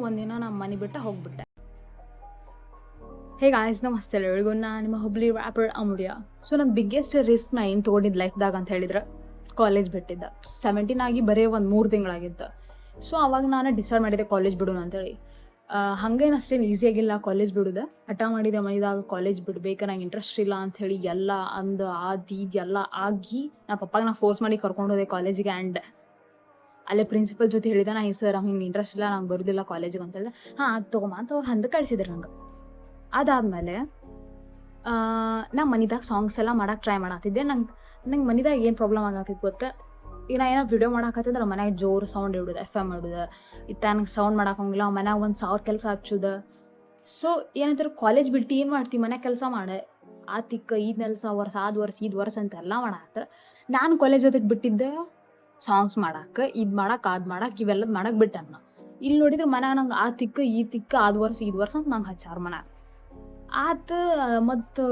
ಒಂದಿನ ನಮ್ಮ ಮನೆ ಬಿಟ್ಟು ಹೋಗ್ಬಿಟ್ಟೆ. ಹೇ ಗಾಯ್ಸ್, ನಮಸ್ತೆ ಎಲ್ಲರಿಗೂ. ನಾನು ನಿಮ್ಮ ಹುಬ್ಳಿ ರ್ಯಾಪರ್ ಅಮೂಲ್ಯ. ಸೊ ನನ್ನ ಬಿಗ್ಗೆಸ್ಟ್ ರಿಸ್ಕ್ ನಾ ಏನು ತೊಗೊಂಡಿದ್ದು ಲೈಫ್ದಾಗ ಅಂತ ಹೇಳಿದ್ರೆ ಕಾಲೇಜ್ ಬಿಟ್ಟಿದ್ದ. 17 ಆಗಿ ಬರೀ ಒಂದು 3 ತಿಂಗಳಾಗಿತ್ತು. ಸೊ ಅವಾಗ ನಾನು ಡಿಸೈಡ್ ಮಾಡಿದೆ ಕಾಲೇಜ್ ಬಿಡೋಣ ಅಂತೇಳಿ. ಹಾಗೇನು ಅಷ್ಟೇನು ಈಸಿಯಾಗಿಲ್ಲ ಕಾಲೇಜ್ ಬಿಡೋದು. ಹಠ ಮಾಡಿದೆ ಮನೆದಾಗ ಕಾಲೇಜ್ ಬಿಡ್ಬೇಕು, ನಂಗೆ ಇಂಟ್ರೆಸ್ಟ್ ಇಲ್ಲ ಅಂಥೇಳಿ ಎಲ್ಲ ಇದೆಲ್ಲ ಆಗಿ ನಮ್ಮ ಪಪ್ಪಾಗೆ ನಾ ಫೋರ್ಸ್ ಮಾಡಿ ಕರ್ಕೊಂಡು ಹೋದೆ ಕಾಲೇಜಿಗೆ. ಆ್ಯಂಡ್ ಅಲ್ಲೇ ಪ್ರಿನ್ಸಿಪಲ್ ಜೊತೆ ಹೇಳಿದೆ, ನಾ ಸರ್ ಹಿಂಗೆ ಇಂಟ್ರೆಸ್ಟ್ ಇಲ್ಲ, ನಂಗೆ ಬರೋದಿಲ್ಲ ಕಾಲೇಜಿಗೆ ಅಂತ ಹೇಳಿದೆ. ಅದು ತೊಗೊಂಬ ಅಂತ ಅವ್ರು ಹಂಗೆ ಕಳಿಸಿದ್ರು ನಂಗೆ. ಅದಾದಮೇಲೆ ನಾ ಮನಿದಾಗ ಸಾಂಗ್ಸ್ ಎಲ್ಲ ಮಾಡಕ್ಕೆ ಟ್ರೈ ಮಾಡತ್ತಿದ್ದೆ. ನಂಗೆ ಮನಿದಾಗ ಏನು ಪ್ರಾಬ್ಲಮ್ ಆಗತ್ತಿತ್ತು ಗೊತ್ತಾ, ಈಗ ನಾ ಏನೋ ವಿಡಿಯೋ ಮಾಡಾಕತ್ತಿದ್ರೆ ಮನ್ಯಾಗ ಜೋರು ಸೌಂಡ್ ಇಡೋದು, FM ಇಡೋದು. ಇತ್ತ ನನಗೆ ಸೌಂಡ್ ಮಾಡೋಕ್ಕಂಗಿಲ್ಲ, ಮನ್ಯಾಗ 1,000 ಕೆಲಸ ಹಚ್ಚೋದು. ಸೊ ಏನಂತಾರೆ, ಕಾಲೇಜ್ ಬಿಟ್ಟು ಏನು ಮಾಡ್ತೀವಿ, ಮನ್ಯಾಗ ಕೆಲಸ ಮಾಡೆ ಆ ತಿಕ್ಕ ಇದು ನೆಲ್ಸ ವರ್ಷ ಇದು ವರ್ಷ ಅಂತೆಲ್ಲ ಮಾಡಾಕ್ತಾರೆ. ನಾನು ಕಾಲೇಜ್ ಜೊತೆಗೆ ಬಿಟ್ಟಿದ್ದೆ ಸಾಂಗ್ಸ್ ಮಾಡಕ್ಕೆ, ಇದು ಮಾಡಕ್ಕೆ ಅದು ಮಾಡಕ್ಕೆ ಇವೆಲ್ಲದು ಮಾಡಕ್ಕೆ ಬಿಟ್ಟಣ್ಣ. ಇಲ್ಲಿ ನೋಡಿದ್ರೆ ಮನ್ಯಾಗ ನಂಗೆ ಆ ತಿಕ್ಕ ಈ ತಿಕ್ಕ ಇದು ವರ್ಷ ಅಂತ ನಂಗೆ ಹಚ್ಚಾರ ಮನ್ಯಾಗ ಆತು. ಮತ್ತು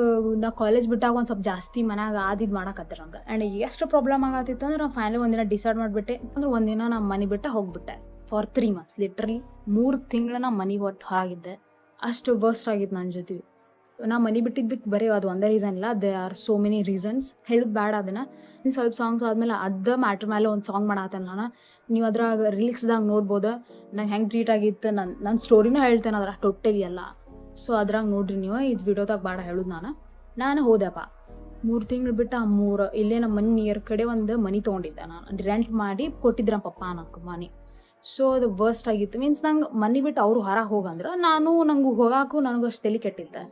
ನಾ ಕಾಲೇಜ್ ಬಿಟ್ಟಾಗ ಒಂದು ಸ್ವಲ್ಪ ಜಾಸ್ತಿ ಮನ್ಯಾಗ ಇದು ಮಾಡಕತ್ತರ ನಂಗೆ. ಆ್ಯಂಡ್ ಎಷ್ಟು ಪ್ರಾಬ್ಲಮ್ ಆಗತ್ತಿತ್ತು ಅಂದ್ರೆ ನಾನು ಫೈನಲಿ ಒಂದಿನ ಡಿಸೈಡ್ ಮಾಡಿಬಿಟ್ಟೆ. ಅಂದ್ರೆ ಒಂದಿನ ನಮ್ಮ ಮನೆ ಬಿಟ್ಟು ಹೋಗ್ಬಿಟ್ಟೆ ಫಾರ್ 3 ಮಂತ್ಸ್. ಲಿಟ್ರಲಿ 3 ತಿಂಗಳು ನಾ ಮನೆ ಹೊರಗಿದ್ದೆ. ಅಷ್ಟು ವರ್ಸ್ಟ್ ಆಗಿತ್ತು ನನ್ನ ಜೊತೆ. ನಾ ಮನೆ ಬಿಟ್ಟಿದ್ದಕ್ಕೆ ಬರೀ ಅದು ಒಂದೇ ರೀಸನ್ ಇಲ್ಲ, they are so many reasons. ಹೇಳೋದು ಬೇಡ ಅದನ್ನು. ಇನ್ನು ಸ್ವಲ್ಪ ಸಾಂಗ್ಸ್ ಆದಮೇಲೆ ಮ್ಯಾಟ್ರ್ ಮೇಲೆ ಒಂದು ಸಾಂಗ್ ಮಾಡತ್ತೇನೆ ನಾನು. ನೀವು ಅದ್ರಾಗ ರಿಲಿಕ್ಸ್ದಾಗ ನೋಡ್ಬೋದು ನಂಗೆ ಹೆಂಗೆ ಟ್ರೀಟ್ ಆಗಿತ್ತು. ನನ್ನ ಸ್ಟೋರಿನೂ ಹೇಳ್ತೇನೆ ಅದ್ರಾಗ ಟೋಟಲಿ ಎಲ್ಲ. ಸೊ ಅದ್ರಾಗ ನೋಡ್ರಿ ನೀವು. ಇದು ವಿಡಿಯೋದಾಗ ಬೇಡ ಹೇಳೋದು. ನಾನು ಹೋದೆಪ್ಪ 3 ತಿಂಗಳು ಬಿಟ್ಟು ಇಲ್ಲೇ ನಮ್ಮ ಮನೆ ನಿಯರ್ ಕಡೆ ಒಂದು ಮನೆ ತೊಗೊಂಡಿದ್ದೆ. ನಾನು ರೆಂಟ್ ಮಾಡಿ ಕೊಟ್ಟಿದ್ರು ನಮ್ಮ ಪಪ್ಪ ನಂಗೆ ಮನೆ. ಸೊ ಅದು ವರ್ಸ್ಟ್ ಆಗಿತ್ತು. ಮೀನ್ಸ್ ನಂಗೆ ಮನೆ ಬಿಟ್ಟು ಅವರು ಹೊರಗೆ ಹೋಗಂದ್ರೆ ನಂಗೆ ಹೋಗಾಕು ನನಗೂ ಅಷ್ಟು ತಲೆ ಕೆಟ್ಟಿದ್ದೆ.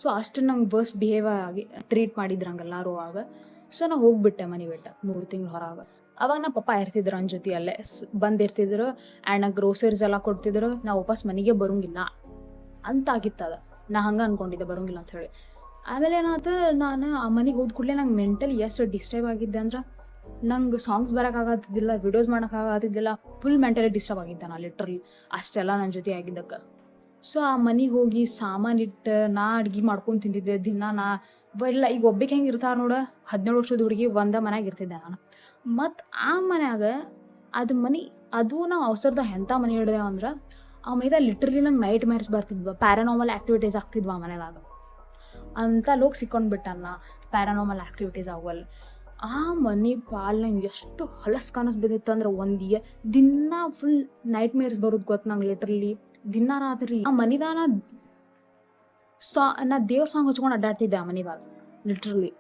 ಸೊ ಅಷ್ಟು ನಂಗೆ ವರ್ಸ್ಟ್ ಬಿಹೇವ್ ಆಗಿ ಟ್ರೀಟ್ ಮಾಡಿದ್ರು ಹಂಗೆಲ್ಲರೂ ಆಗ. ಸೊ ನಾ ಹೋಗ್ಬಿಟ್ಟೆ ಮನೆ ಬಿಟ್ಟು 3 ತಿಂಗಳು ಹೊರಗೆ. ಅವಾಗ ನಮ್ಮ ಪಪ್ಪ ಇರ್ತಿದ್ರು ನನ್ನ ಜೊತೆ, ಅಲ್ಲೇ ಬಂದಿರ್ತಿದ್ರು. ಆ್ಯಂಡ್ ನಂಗೆ ಗ್ರೋಸರೀಸ್ ಎಲ್ಲ ಕೊಡ್ತಿದ್ರು. ನಾ ವಾಪಸ್ ಮನೆಗೆ ಬರೋಂಗಿಲ್ಲ ಅಂತ ಆಗಿತ್ತದ. ನಾ ಹಂಗೆ ಅಂದ್ಕೊಂಡಿದ್ದೆ ಬರೋಂಗಿಲ್ಲ ಅಂತ ಹೇಳಿ. ಆಮೇಲೆ ಏನಾಯ್ತು, ನಾನು ಆ ಮನೆಗೆ ಹೋದ ಕೂಡಲೇ ನಂಗೆ ಮೆಂಟಲಿ ಎಷ್ಟು ಡಿಸ್ಟರ್ಬ್ ಆಗಿದ್ದೆ ಅಂದ್ರೆ, ನಂಗೆ ಸಾಂಗ್ಸ್ ಬರೋಕ್ಕಾಗತ್ತಿದ್ದಿಲ್ಲ, ವಿಡಿಯೋಸ್ ಮಾಡೋಕ್ಕಾಗತ್ತಿದ್ದಿಲ್ಲ. ಫುಲ್ ಮೆಂಟಲಿ ಡಿಸ್ಟರ್ಬ್ ಆಗಿದ್ದೆ ನಾನು ಲಿಟ್ರಲಿ ಅಷ್ಟೆಲ್ಲ ನನ್ನ ಜೊತೆ ಆಗಿದ್ದಕ್ಕೆ. ಸೊ ಆ ಮನೆಗೆ ಹೋಗಿ ಸಾಮಾನಿಟ್ಟು ನಾ ಅಡ್ಗೆ ಮಾಡ್ಕೊಂಡು ತಿಂತಿದ್ದೆ ದಿನ. ಇಲ್ಲ ಈಗ ಒಬ್ಬಕ್ಕೆ ಹೆಂಗೆ ಇರ್ತಾರೆ ನೋಡು, 17 ವರ್ಷದ ಹುಡುಗಿ ಒಂದೇ ಮನ್ಯಾಗ ಇರ್ತಿದ್ದೆ ನಾನು. ಮತ್ತು ಆ ಮನ್ಯಾಗ ಅದು ನಾವು ಅವಸರದ ಎಂಥ ಮನೆ ಹಿಡ್ದೆ ಅಂದ್ರೆ, ಆ ಮನೆದಾಗ ಲಿಟ್ರಲಿ ನಂಗೆ ನೈಟ್ ಮೇರ್ಸ್ ಬರ್ತಿದ್ವ, ಪ್ಯಾರಾನಾರ್ಮಲ್ ಆ್ಯಕ್ಟಿವಿಟೀಸ್ ಆಗ್ತಿದ್ವ ಆ ಮನೆದಾಗ. ಅಂತ ಲೋಕ್ ಸಿಕ್ಕೊಂಡ್ಬಿಟ್ಟಲ್ಲ ಪ್ಯಾರಾನಾರ್ಮಲ್ ಆ್ಯಕ್ಟಿವಿಟೀಸ್ ಆಗುವಲ್ಲಿ. ಆ ಮನೆ ಪಾಲ್ ನಂಗೆ ಎಷ್ಟು ಹೊಲಸು ಕನಸು ಬಿದ್ದಿತ್ತು ಅಂದ್ರೆ, ದಿನ ಫುಲ್ ನೈಟ್ ಮೇರ್ಸ್ ಬರೋದು ಗೊತ್ತು ನಂಗೆ ಲಿಟ್ರಲಿ. ದಿನ ರಾತ್ರಿ ಆ ಮನಿದಾನ ನಾ ದೇವ್ರ ಸಾಂಗ್ ಹಚ್ಕೊಂಡು ಅಡ್ಡಾಡ್ತಿದ್ದೆ ಆ ಮನಿದಾಗ ಲಿಟ್ರಲಿ.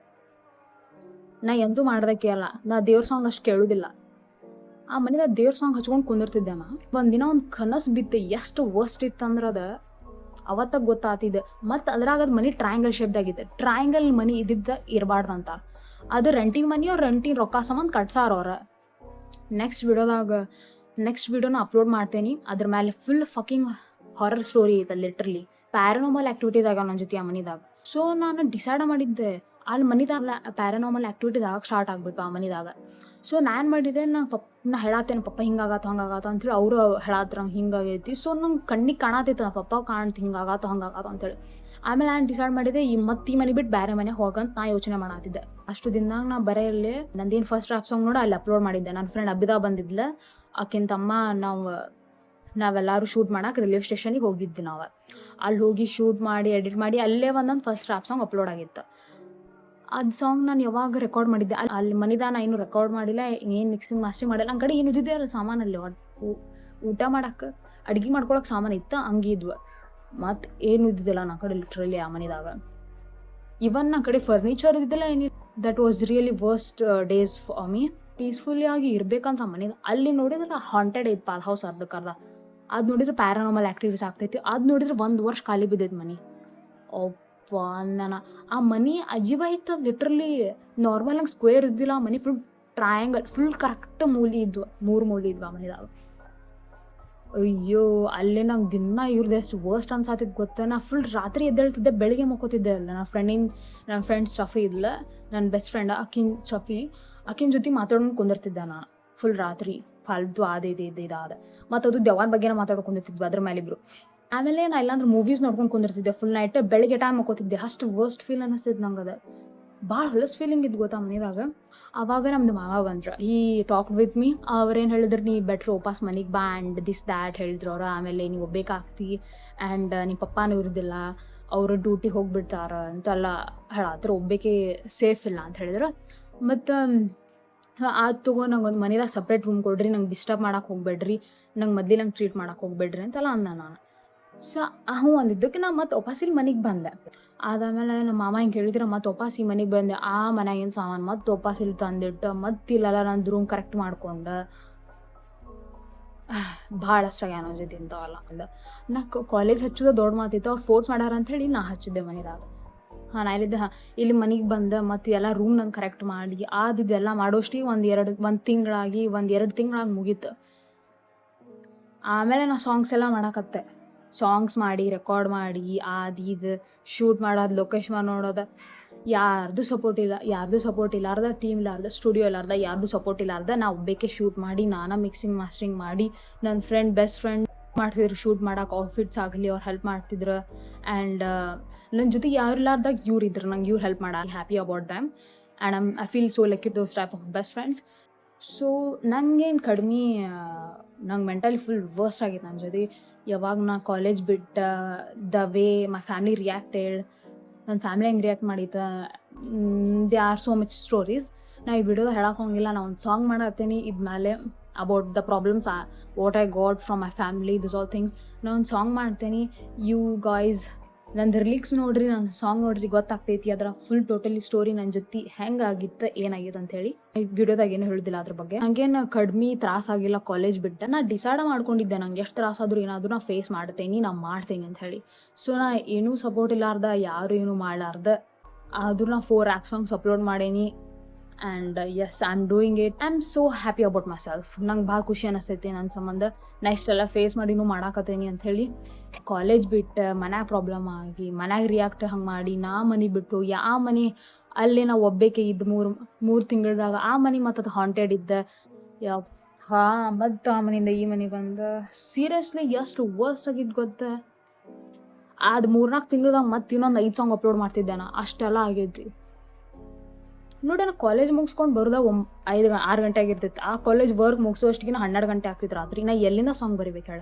ನಾ ಎಂದೂ ಮಾಡ್ದಕ್ಕೆ ಅಲ್ಲ, ನಾ ದೇವ್ರ ಸಾಂಗ್ ಅಷ್ಟು ಕೇಳೋದಿಲ್ಲ. ಆ ಮನಿದಾಗ ದೇವ್ರ ಸಾಂಗ್ ಹಚ್ಕೊಂಡು ಕುಂದಿರ್ತಿದ್ದೆ ನಾ. ಒಂದಿನ ಒಂದು ಕನಸು ಬಿತ್ತು, ಎಷ್ಟು ವರ್ಸ್ಟ್ ಇತ್ತು ಅಂದ್ರೆ ಅದು ಅವತ್ತಾಗ ಗೊತ್ತಾಗ್ತಿದ್ದೆ. ಮತ್ತು ಅದ್ರಾಗ ಅದು ಮನೆ ಟ್ರಯಾಂಗಲ್ ಶೇಪ್ದಾಗಿತ್ತು. ಟ್ರಯಾಂಗಲ್ ಮನೆ ಇರಬಾರ್ದಂತ. ಅದು ರೆಂಟಿನ ಮನೆ, ಅವ್ರು ರೆಂಟಿನ ರೊಕ್ಕ ಸಂಬಂಧ ಕಟ್ಸಾರ ಅವ್ರ. ನೆಕ್ಸ್ಟ್ ವಿಡಿಯೋನ ಅಪ್ಲೋಡ್ ಮಾಡ್ತೇನೆ. ಅದ್ರ ಮೇಲೆ ಫುಲ್ ಫಕಿಂಗ್ ಹಾರರ್ ಸ್ಟೋರಿ ಐತೆ ಲಿಟ್ರಲಿ. ಪ್ಯಾರಾನಾರ್ಮಲ್ ಆ್ಯಕ್ಟಿವಿಟೀಸ್ ಆಗ ನನ್ನ ಜೊತೆ ಆ ಮನಿದಾಗ. ಸೊ ನಾನು ಡಿಸೈಡ್ ಮಾಡಿದ್ದೆ ಅಲ್ಲಿ ಮನಿದಾಗ ಪ್ಯಾರಾನಾರ್ಮಲ್ ಆ್ಯಕ್ಟಿವಿಟೀಸ್ ಆಗ ಸ್ಟಾರ್ಟ್ ಆಗ್ಬಿಟ್ಟು ಆ ಮನಿದಾಗ. ಸೊ ನಾನು ಮಾಡಿದ್ದೆ, ನಾ ಹೇಳತ್ತೇನೆ ಪಪ್ಪ ಹಿಂಗಾಗತ್ತ ಹಂಗಾಗತ್ತ ಅಂಥೇಳಿ. ಅವರು ಹೇಳತ್ರ ಹಿಂಗಾಗೈತಿ. ಸೊ ನಂಗೆ ಕಣ್ಣಿಗೆ ಕಾಣತಿತ್ತು ಪಪ್ಪ ಕಾಣ್ತಿ ಹಿಂಗಾಗತ್ತ ಹಂಗಾಗತ್ತ ಅಂಥೇಳಿ. ಆಮೇಲೆ ನಾನು ಡಿಸೈಡ್ ಮಾಡಿದ್ದೆ ಈ ಮನೆ ಬಿಟ್ಟು ಬೇರೆ ಮನೆ ಹೋಗಂತ ನಾ ಯೋಚನೆ ಮಾಡತ್ತಿದ್ದೆ. ಅಷ್ಟು ದಿನದಾಗ ನಾ ಬರೆಯಲ್ಲಿ ನಂದೇನು ಫಸ್ಟ್ ರ್ಯಾಪ್ ಸಾಂಗ್ ನೋಡಿ ಅಲ್ಲಿ ಅಪ್ಲೋಡ್ ಮಾಡಿದ್ದೆ. ನನ್ನ ಫ್ರೆಂಡ್ ಅಬಿದಾ ಬಂದಿದ್ಲ, ಆಕಿನ ತಮ್ಮ. ನಾವೆಲ್ಲರೂ ಶೂಟ್ ಮಾಡಕ್ಕೆ ರೈಲ್ವೆ ಸ್ಟೇಷನಿಗೆ ಹೋಗಿದ್ವಿ ನಾವು. ಅಲ್ಲಿ ಹೋಗಿ ಶೂಟ್ ಮಾಡಿ ಎಡಿಟ್ ಮಾಡಿ ಅಲ್ಲೇ ಒಂದೊಂದು ಫಸ್ಟ್ ರ್ಯಾಪ್ ಸಾಂಗ್ ಅಪ್ಲೋಡ್ ಆಗಿತ್ತು. ಅದು ಸಾಂಗ್ ನಾನು ಯಾವಾಗ ರೆಕಾರ್ಡ್ ಮಾಡಿದ್ದೆ ಅಲ್ಲಿ ಮನಿದಾಗ. ನಾ ಏನು ರೆಕಾರ್ಡ್ ಮಾಡಿಲ್ಲ, ಏನು ಮಿಕ್ಸಿಂಗ್ ಮಾಸ್ಟರಿಂಗ್ ಮಾಡಿಲ್ಲ. ನನ್ನ ಕಡೆ ಏನು ಇದ್ದಿದ್ದೆ ಅಲ್ಲ ಸಾಮಾನಲ್ಲಿ. ಊಟ ಮಾಡಕ್ಕೆ ಅಡ್ಗೆ ಮಾಡ್ಕೊಳಕ್ಕೆ ಸಾಮಾನು ಇತ್ತು, ಹಂಗಿದ್ವು. ಮತ್ತು ಏನು ಇದ್ದಿದ್ದಿಲ್ಲ ನನ್ನ ಕಡೆ ಲಿಟ್ರಲಿ ಆ ಮನಿದಾಗ. ಇವನ್ ನನ್ನ ಕಡೆ ಫರ್ನಿಚರ್ ಇದ್ದಿಲ್ಲ ಏನಿಲ್ಲ. That was really worst days for me. Peacefully ಆಗಿ ಇರ್ಬೇಕಂತ ಮನೆಗೆ ಅಲ್ಲಿ ನೋಡಿದ್ರೆ ಹಾಂಟೆಡ್ ಐತೆ ಪಾಲ್ ಹೌಸ್ ಅರ್ಧಕ್ಕರ್ಧ. ಅದು ನೋಡಿದ್ರೆ ಪ್ಯಾರಾನಾರ್ಮಲ್ ಆ್ಯಕ್ಟಿವಿಟೀಸ್ ಆಗ್ತೈತಿ. ಅದು ನೋಡಿದ್ರೆ 1 ವರ್ಷ ಖಾಲಿ ಬಿದ್ದೈತೆ ಮನೆ. ಒಪ್ಪ ನಾನು ಆ ಮನೆ ಅಜೀಬ ಇತ್ತು. ಅದು ಲಿಟ್ರಲಿ ನಾರ್ಮಲ್ ಹಂಗೆ ಸ್ಕ್ವೇರ್ ಇದ್ದಿಲ್ಲ ಆ ಮನೆ. ಫುಲ್ ಟ್ರಯಾಂಗಲ್, ಫುಲ್ ಕರೆಕ್ಟ್ ಮೂಲಿ ಇದ್ವು, 3 ಮೂಲಿ ಇದ್ವು ಆ ಮನೆದಾಗ. ಅಯ್ಯೋ ಅಲ್ಲೇ ನಂಗೆ ದಿನ ಇವ್ರದ್ದು ಎಷ್ಟು ವರ್ಸ್ಟ್ ಅನ್ಸಾತಿದ್ದು ಗೊತ್ತಾ. ನಾ ಫುಲ್ ರಾತ್ರಿ ಎದ್ದೇಳ್ತಿದ್ದೆ, ಬೆಳಿಗ್ಗೆ ಮಕ್ಕೋತಿದ್ದೆ ಅಲ್ಲ. ನನ್ನ ಫ್ರೆಂಡ್ ಸ್ಟಫಿ ಇದ್ಲ, ನನ್ನ ಬೆಸ್ಟ್ ಫ್ರೆಂಡ್ ಆಕಿನ ಜೊತೆ ಮಾತಾಡ್ಕೊಂಡು ಕುಂದಿರ್ತಿದ್ದೆ ನಾನು ಫುಲ್ ರಾತ್ರಿ. ಫಾಲ್ತು ಇದಾದ. ಮತ್ತು ಅದು ದೆವ್ವನ ಬಗ್ಗೆನೇ ಮಾತಾಡ್ಕೊಂಡು ಕುಂದಿರ್ತಿದ್ವಿ ಅದ್ರ ಮೇಲಿಬ್ರು. ಆಮೇಲೆ ನಾ ಇಲ್ಲಾಂದ್ರೆ ಮೂವೀಸ್ ನೋಡ್ಕೊಂಡು ಕುಂದಿರ್ತಿದ್ದೆ ಫುಲ್ ನೈಟ್. ಬೆಳಿಗ್ಗೆ ಟೈಮ್ ಮಕ್ಕೋತಿದ್ದೆ. ಅಷ್ಟು ವರ್ಸ್ಟ್ ಫೀಲ್ ಅನ್ನಿಸ್ತಿದ್ದು ನಂಗೆ. ಅದು ಭಾಳ ಹೊಲಸ್ ಫೀಲಿಂಗ್ ಇದ್ದು ಗೊತ್ತಾ ಮನೆದಾಗ. ಅವಾಗ ನಮ್ದು ಮಾವ ಬಂದ್ರು. ಈ ಟಾಕ್ ವಿತ್ ಮೀ. ಅವ್ರೇನು ಹೇಳಿದ್ರು, ನೀ ಬೆಟ್ರ್ ವಾಪಸ್ ಮನೆಗೆ ಬಾ ಆ್ಯಂಡ್ ದಿಸ್ ದ್ಯಾಟ್ ಹೇಳಿದ್ರು ಅವರು. ಆಮೇಲೆ ನೀವು ಒಬ್ಬೇಕಾಗ್ತಿ ಆ್ಯಂಡ್ ನಿಮ್ಮ ಪಪ್ಪಾನೂ ಇರೋದಿಲ್ಲ, ಅವರು ಡ್ಯೂಟಿಗೆ ಹೋಗ್ಬಿಡ್ತಾರ ಅಂತೆಲ್ಲ ಹೇಳತ್ರ, ಒಬ್ಬೇಕೆ ಸೇಫ್ ಇಲ್ಲ ಅಂತ ಹೇಳಿದ್ರು. ಮತ್ತು ಆಯ್ತು ತಗೋ, ನಂಗೆ ಒಂದು ಮನೆದಾಗ ಸಪ್ರೇಟ್ ರೂಮ್ ಕೊಡ್ರಿ, ನಂಗೆ ಡಿಸ್ಟರ್ಬ್ ಮಾಡಕ್ಕೆ ಹೋಗ್ಬೇಡ್ರಿ, ನಂಗೆ ಮೊದಲಿನಂಗೆ ಟ್ರೀಟ್ ಮಾಡಕ್ಕೆ ಹೋಗ್ಬೇಡ್ರಿ ಅಂತೆಲ್ಲ ಅಂದ ನಾನು. ಸೊ ಹ್ಞೂ ಅಂದಿದ್ದಕ್ಕೆ ನಾ ಮತ್ತೆ ವಾಪಸ್ ಇಲ್ಲಿ ಮನೆಗೆ ಬಂದೆ. ಅದಾದಮೇಲೆ ನಮ್ಮ ಮಾಮ ಹಿಂಗೆ ಹೇಳಿದ್ರೆ ಮತ್ತೆ ವಾಪಸ್ ಈ ಮನೆಗೆ ಬಂದೆ. ಆ ಮನೆಯಾಗಿನ ಸಾಮಾನು ಮತ್ತೆ ವಾಪಸ್ ಇಲ್ಲಿ ತಂದಿಟ್ಟು ಮತ್ತೆ ಇಲ್ಲೆಲ್ಲ ನಂದು ರೂಮ್ ಕರೆಕ್ಟ್ ಮಾಡ್ಕೊಂಡು ಭಾಳ ಅಷ್ಟಾಗಿ ಅನ್ನೋ ಜೊತೆ ಇಂಥವಲ್ಲ ಅಂದ. ನಾ ಕಾಲೇಜ್ ಹಚ್ಚೋದು ದೊಡ್ಡ ಮಾತಿತ್ತು, ಅವ್ರು ಫೋರ್ಸ್ ಮಾಡ್ಯಾರ ಅಂಥೇಳಿ ನಾ ಹಚ್ಚಿದ್ದೆ ಮನೆದಾಗ. ನಾ ಹೇಳಿದ್ದೆ ಇಲ್ಲಿ ಮನೆಗೆ ಬಂದೆ ಮತ್ತು ಎಲ್ಲ ರೂಮ್ ನಂಗೆ ಕರೆಕ್ಟ್ ಮಾಡಿ ಇದೆಲ್ಲ ಮಾಡೋಷ್ಟಿಗೆ ಒಂದು ತಿಂಗಳಾಗಿ 1-2 ತಿಂಗಳಾಗಿ ಮುಗೀತು. ಆಮೇಲೆ ನಾ ಸಾಂಗ್ಸ್ ಎಲ್ಲ ಮಾಡಕತ್ತೆ. ಸಾಂಗ್ಸ್ ಮಾಡಿ ರೆಕಾರ್ಡ್ ಮಾಡಿ ಇದು ಶೂಟ್ ಮಾಡೋದು, ಲೊಕೇಶನ್ ನೋಡೋದು, ಯಾರ್ದು ಸಪೋರ್ಟ್ ಇಲ್ಲಾರ್ದ ಟೀಮ್ ಇಲ್ಲಾರ್ದ ಸ್ಟುಡಿಯೋ ಇಲ್ಲಾರ್ದ ಯಾರ್ದು ಸಪೋರ್ಟ್ ಇಲ್ಲಾರ್ದ ನಾ ಒಬ್ಬೇಕೆ ಶೂಟ್ ಮಾಡಿ, ನಾನೇ ಮಿಕ್ಸಿಂಗ್ ಮಾಸ್ಟರಿಂಗ್ ಮಾಡಿ, ನನ್ನ ಬೆಸ್ಟ್ ಫ್ರೆಂಡ್ ಮಾಡ್ತಿದ್ರು ಶೂಟ್ ಮಾಡೋಕೆ, ಔಟ್ಫಿಟ್ಸ್ ಆಗಲಿ ಅವ್ರು ಹೆಲ್ಪ್ ಮಾಡ್ತಿದ್ರು. ಆ್ಯಂಡ್ ನನ್ನ ಜೊತೆ ಯಾರು ಇಲ್ಲಾರ್ದಾಗ ಇವ್ರು ಇದ್ರು, ನಂಗೆ ಇವ್ರು ಹೆಲ್ಪ್ ಮಾಡಿ happy about damn. And I feel so lucky those type of best friends. So ನಂಗೇನು ಕಡಿಮೆ, ನಂಗೆ ಮೆಂಟಲಿ ಫುಲ್ ವರ್ಸ್ಟ್ ಆಗಿತ್ತು ನನ್ನ ಜೊತೆ. ಯಾವಾಗ ನಾ ಕಾಲೇಜ್ ಬಿಟ್ಟು the way my family reacted, ನನ್ನ ಫ್ಯಾಮಿಲಿ ಹೆಂಗೆ ರಿಯಾಕ್ಟ್ ಮಾಡಿತ್ತು, they are so much stories. ನಾ ಈ ವಿಡಿಯೋದ ಹೇಳಕ್ಕೆ ಹೋಗಿಲ್ಲ. ನಾ ಒಂದು ಸಾಂಗ್ ಮಾಡತ್ತೀನಿ ಇದ್ಮೇಲೆ about the problems what I got from my family, this all things. ನಾ ಒಂದು ಸಾಂಗ್ ಮಾಡ್ತೀನಿ. ಯು ಗಾಯ್ಸ್ ನಂದು ರಿಲೀಕ್ಸ್ ನೋಡ್ರಿ, ನನ್ನ ಸಾಂಗ್ ನೋಡ್ರಿ, ಗೊತ್ತಾಗ್ತೈತಿ ಅದರ ಫುಲ್ ಟೋಟಲಿ ಸ್ಟೋರಿ ನನ್ನ ಜೊತೆ ಹೆಂಗಾಗಿತ್ತು ಏನಾಗಿತ್ತು ಅಂಥೇಳಿ. ಈ ವಿಡಿಯೋದಾಗ ಏನು ಹೇಳೋದಿಲ್ಲ ಅದ್ರ ಬಗ್ಗೆ. ನನಗೇನು ಕಡಿಮೆ ತ್ರಾಸಾಗಿಲ್ಲ ಕಾಲೇಜ್ ಬಿಟ್ಟು. ನಾ ಡಿಸೈಡ್ ಮಾಡ್ಕೊಂಡಿದ್ದೆ ನಂಗೆ ಎಷ್ಟು ತ್ರಾಸಾದರೂ ಏನಾದರೂ ನಾ ಫೇಸ್ ಮಾಡ್ತೇನೆ, ನಾ ಮಾಡ್ತೇನೆ ಅಂತ ಹೇಳಿ. ಸೊ ನಾ ಏನೂ ಸಪೋರ್ಟ್ ಇಲ್ಲಾರ್ದ, ಯಾರು ಏನೂ ಮಾಡಲಾರ್ದ ಆದರೂ ನಾ 4 ರ್ಯಾಪ್ ಸಾಂಗ್ಸ್ ಅಪ್ಲೋಡ್ ಮಾಡೇನಿ. And yes, I am doing it. I am so happy about myself. ನಂಗೆ ಭಾಳ ಖುಷಿ ಅನ್ನಿಸ್ತೈತಿ ನನ್ನ ಸಂಬಂಧ. ನಾ ಇಷ್ಟೆಲ್ಲ ಫೇಸ್ ಮಾಡಿನೂ ಮಾಡಾಕತ್ತೇನಿ ಅಂಥೇಳಿ. ಕಾಲೇಜ್ ಬಿಟ್ಟು ಮನ್ಯಾಗ ಪ್ರಾಬ್ಲಮ್ ಆಗಿ, ಮನ್ಯಾಗ ರಿಯಾಕ್ಟ್ ಹಂಗೆ ಮಾಡಿ, ನಾ ಮನೆ ಬಿಟ್ಟು ಮನೆ ಅಲ್ಲೇ ನಾವು ಒಬ್ಬೇಕೆ ಇದ್ದು 3 ತಿಂಗಳದಾಗ ಆ ಮನೆ ಮತ್ತು ಅದು ಹಾಂಟೆಡ್ ಇದ್ದ. ಮತ್ತು ಆ ಮನೆಯಿಂದ ಈ ಮನೆ ಬಂದು ಸೀರಿಯಸ್ಲಿ ಎಷ್ಟು ವರ್ಸ್ಟ್ ಆಗಿದ್ದು ಗೊತ್ತಾ. ಅದು 3-4 ತಿಂಗಳದಾಗ ಮತ್ತೆ ಇನ್ನೊಂದು 5 ಸಾಂಗ್ ಅಪ್ಲೋಡ್ ಮಾಡ್ತಿದ್ದೆ ನಾ. ಅಷ್ಟೆಲ್ಲ ಆಗೈತಿ ನೋಡಿ. ನಾನು ಕಾಲೇಜ್ ಮುಗಿಸ್ಕೊಂಡು ಬರೋದ 6 ಗಂಟೆ ಆಗಿರ್ತೈತಿ. ಆ ಕಾಲೇಜ್ ವರ್ಕ್ ಮುಗಿಸೋಷ್ಟಿಗೆ 12 ಗಂಟೆ ಆಗ್ತಿತ್ತು ರಾತ್ರಿ. ನಾ ಎಲ್ಲಿಂದ ಸಾಂಗ್ ಬರಿಬೇಕು ಹೇಳ,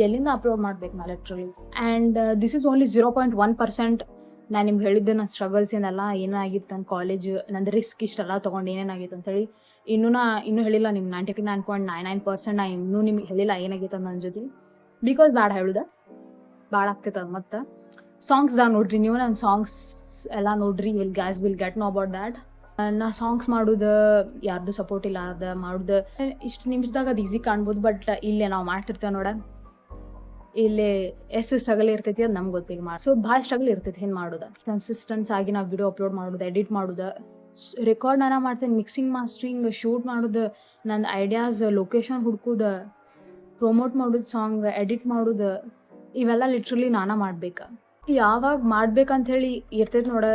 ಎಲ್ಲಿಂದ ಅಪ್ಲೋಡ್ ಮಾಡ್ಬೇಕು ನಾ literally. And this is only 0.1%. ನಾನು ನಿಮ್ಗೆ ಹೇಳಿದ್ದೆ ನನ್ನ ಸ್ಟ್ರಗಲ್ಸ್ ಏನೆಲ್ಲ ಏನಾಗಿತ್ತು ನನ್ನ ಕಾಲೇಜ್, ನಂದು ರಿಸ್ಕ್ ಇಷ್ಟೆಲ್ಲ ತೊಗೊಂಡು ಏನೇನಾಗಿತ್ತು ಅಂತೇಳಿ. ಇನ್ನೂ ಹೇಳಿಲ್ಲ ನಿಮ್ಗೆ 99.99%. ನಾ ಇನ್ನೂ ನಿಮ್ಗೆ ಹೇಳಿಲ್ಲ ಏನಾಗಿತ್ತು ನನ್ನ ಜೊತೆ. ಬಿಕಾಸ್ ಬ್ಯಾಡ ಹೇಳುದ ಭಾಳ ಆಗ್ತೈತೆ ಅದು. ಮತ್ತು ಸಾಂಗ್ಸ್ದಾಗ ನೋಡ್ರಿ ನೀವು, ನನ್ನ ಸಾಂಗ್ಸ್ ಎಲ್ಲ ನೋಡ್ರಿ, will get know about that. ನಾ ಸಾಂಗ್ಸ್ ಮಾಡೋದು ಯಾರ್ದು ಸಪೋರ್ಟ್ ಇಲ್ಲ ಮಾಡೋದು ಇಷ್ಟು ನಿಮಿಷದಾಗ ಅದು ಈಸಿ ಕಾಣ್ಬೋದು. ಬಟ್ ಇಲ್ಲೇ ನಾವು ಮಾಡ್ತಿರ್ತೇವೆ ನೋಡ, ಇಲ್ಲೇ ಎಷ್ಟು ಸ್ಟ್ರಗಲ್ ಇರ್ತೈತಿ ಅದು ನಮ್ಗೆ ಗೊತ್ತಿಲ್ಲ. ಸೊ ಭಾಳ ಸ್ಟ್ರಗಲ್ ಇರ್ತೈತಿ ಏನು ಮಾಡೋದು. ಕನ್ಸಿಸ್ಟೆನ್ಸ್ ಆಗಿ ನಾವು ವಿಡಿಯೋ ಅಪ್ಲೋಡ್ ಮಾಡೋದು, ಎಡಿಟ್ ಮಾಡೋದು, ರೆಕಾರ್ಡ್ ನಾನು ಮಾಡ್ತೇನೆ, ಮಿಕ್ಸಿಂಗ್ ಮಾಸ್ಟ್ರಿಂಗ್, ಶೂಟ್ ಮಾಡೋದು, ನನ್ನ ಐಡಿಯಾಸ್, ಲೊಕೇಶನ್ ಹುಡ್ಕೋದು, ಪ್ರೊಮೋಟ್ ಮಾಡೋದು, ಸಾಂಗ್ ಎಡಿಟ್ ಮಾಡೋದು, ಇವೆಲ್ಲ ಲಿಟ್ರಲಿ ನಾನೇ ಮಾಡ್ಬೇಕು. ಯಾವಾಗ ಮಾಡ್ಬೇಕಂಥೇಳಿ ಇರ್ತೈತಿ ನೋಡ,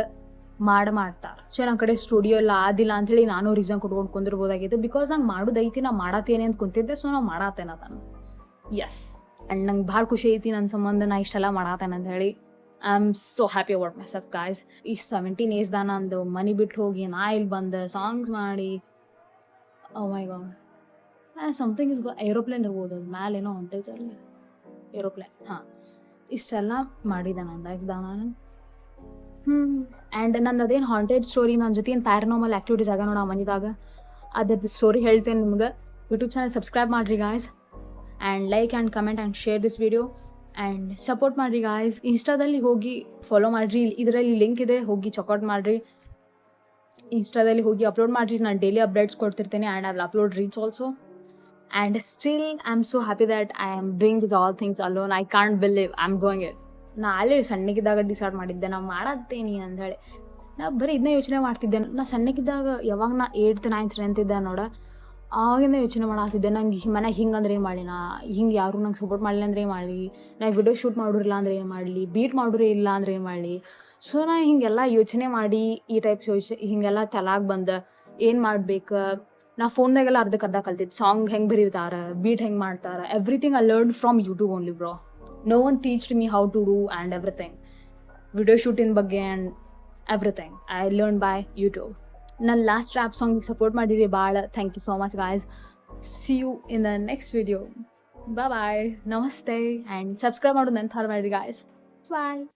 ಮಾಡ್ತಾರೆ. ಸೊ ನನ್ನ ಕಡೆ ಸ್ಟುಡಿಯೋ ಎಲ್ಲ ಆದಿಲ್ಲ ಅಂಥೇಳಿ ನಾನು ರೀಸನ್ ಕೊಟ್ಕೊಂಡು ಕುಂದಿರ್ಬೋದಾಗಿತ್ತು. ಬಿಕಾಸ್ ನಂಗೆ ಮಾಡೋದೈತಿ, ನಾ ಮಾಡತ್ತೇನೆ ಅಂತ ಕುಂತಿದ್ದೆ. ಸೊ ನಾವು ಮಾಡತ್ತೇನೆ ಅದನ್ನು. ಎಸ್, ಆ್ಯಂಡ್ ನಂಗೆ ಭಾಳ ಖುಷಿ ಐತಿ ನನ್ನ ಸಂಬಂಧ ನಾ ಇಷ್ಟೆಲ್ಲ ಮಾಡತ್ತೇನೆ ಅಂತ ಹೇಳಿ. I am so happy about my self guys. ಇಷ್ಟು 17 ಏಜ್ದ ನಂದು ಮನೆ ಬಿಟ್ಟು ಹೋಗಿ ನಾ ಇಲ್ಲಿ ಬಂದು ಸಾಂಗ್ಸ್ ಮಾಡಿ, ಓ ಮೈ ಗಾಡ್, ಸಮಥಿಂಗ್ ಇಸ್ ಏರೋಪ್ಲೇನ್ ಇರ್ಬೋದು, ಅದು ಮ್ಯಾಲೇನೋ ಹೊಂಟೈತಲ್ಲ ಏರೋಪ್ಲೇನ್. ಇಷ್ಟೆಲ್ಲ ಮಾಡಿದೆ ನನ್ನ ಲೈಫ್ದಾಗ ನಾನು. ಆ್ಯಂಡ್ ನಂದು ಅದೇನು ಹಾಂಟೆಡ್ ಸ್ಟೋರಿ, ನನ್ನ ಜೊತೆ ಏನು ಪ್ಯಾರನಾರ್ಮಲ್ ಆ್ಯಕ್ಟಿವಿಟೀಸ್ ಆಗ ನೋಡ ಮನೆದಾಗ, ಅದ್ರದ್ದು ಸ್ಟೋರಿ ಹೇಳ್ತೇನೆ ನಿಮ್ಗೆ. ಯೂಟ್ಯೂಬ್ ಚಾನಲ್ ಸಬ್ಸ್ಕ್ರೈಬ್ ಮಾಡಿರಿ guys, and like and comment and share this video, and support ಮಾಡಿರಿ ಗಾಯ್ಸ್. ಇನ್ಸ್ಟಾದಲ್ಲಿ ಹೋಗಿ ಫಾಲೋ ಮಾಡಿರಿ, ಇದರಲ್ಲಿ ಲಿಂಕ್ ಇದೆ, ಹೋಗಿ ಚೆಕ್ಔಟ್ ಮಾಡಿರಿ. ಇನ್ಸ್ಟಾದಲ್ಲಿ ಹೋಗಿ ಅಪ್ಲೋಡ್ ಮಾಡಿರಿ, ನಾನು ಡೈಲಿ ಅಪ್ಡೇಟ್ಸ್ ಕೊಡ್ತಿರ್ತೇನೆ. And I will upload reels also. And still I am so happy that I am doing this all things alone. I can't believe I am doing it. ನಾ ಅಲ್ಲೇ ಸಣ್ಣಗಿದ್ದಾಗ decide ಮಾಡಿದ್ದೆ ನಾವು ಮಾಡತ್ತೇನಿ ಅಂದೇಳಿ. ನಾ ಬರೀ ಇದನ್ನ ಯೋಚನೆ ಮಾಡ್ತಿದ್ದೆ. ನಾ ಸಣ್ಣಗಿದ್ದಾಗ ಯಾವಾಗ ನಾ 8th 9th 10th ಇದ್ದೆ ನೋಡ, ಆಗಿಂದ ಯೋಚನೆ ಮಾಡಾತಿದ್ದೆ, ನಂಗೆ ಮನೆಗೆ ಹಿಂಗೆ ಅಂದ್ರೆ ಏನು ಮಾಡಲಿ, ಹಿಂಗೆ ಯಾರು ನಂಗೆ ಸಪೋರ್ಟ್ ಮಾಡಲಿ ಅಂದ್ರೆ ಏನು ಮಾಡಲಿ, ನಂಗೆ ವಿಡಿಯೋ ಶೂಟ್ ಮಾಡೋರಿಲ್ಲ ಅಂದ್ರೆ ಏನು ಮಾಡಲಿ, ಬೀಟ್ ಮಾಡೋರೇ ಇಲ್ಲ ಅಂದ್ರೆ ಏನು ಮಾಡಲಿ. ಸೊ ನಾ ಹಿಂಗೆಲ್ಲ ಯೋಚನೆ ಮಾಡಿ ಈ ಟೈಪ್ಸ್ ಹಿಂಗೆಲ್ಲ ತಲೆಗೆ ಬಂದು ಏನು ಮಾಡ್ಬೇಕು. ನಾ ಫೋನ್ದಾಗೆಲ್ಲ ಅರ್ಧ ಕಲ್ತಿದ್ದು, ಸಾಂಗ್ ಹೆಂಗೆ ಬರೀತಾರೆ, ಬೀಟ್ ಹೆಂಗೆ ಮಾಡ್ತಾರೆ, everything I learn from YouTube only bro. No one teached me how to do and everything. Video shooting ಬಗ್ಗೆ and everything I learned by YouTube. ನನ್ನ ಲಾಸ್ಟ್ ರ್ಯಾಪ್ ಸಾಂಗಿಗೆ ಸಪೋರ್ಟ್ ಮಾಡಿರಿ ಭಾಳ. Thank you so much guys. See you in the next video. Bye ನಮಸ್ತೆ and subscribe ಮಾಡೋದು ನೆನಪು ಮಾಡಿರಿ guys. ಬಾಯ್.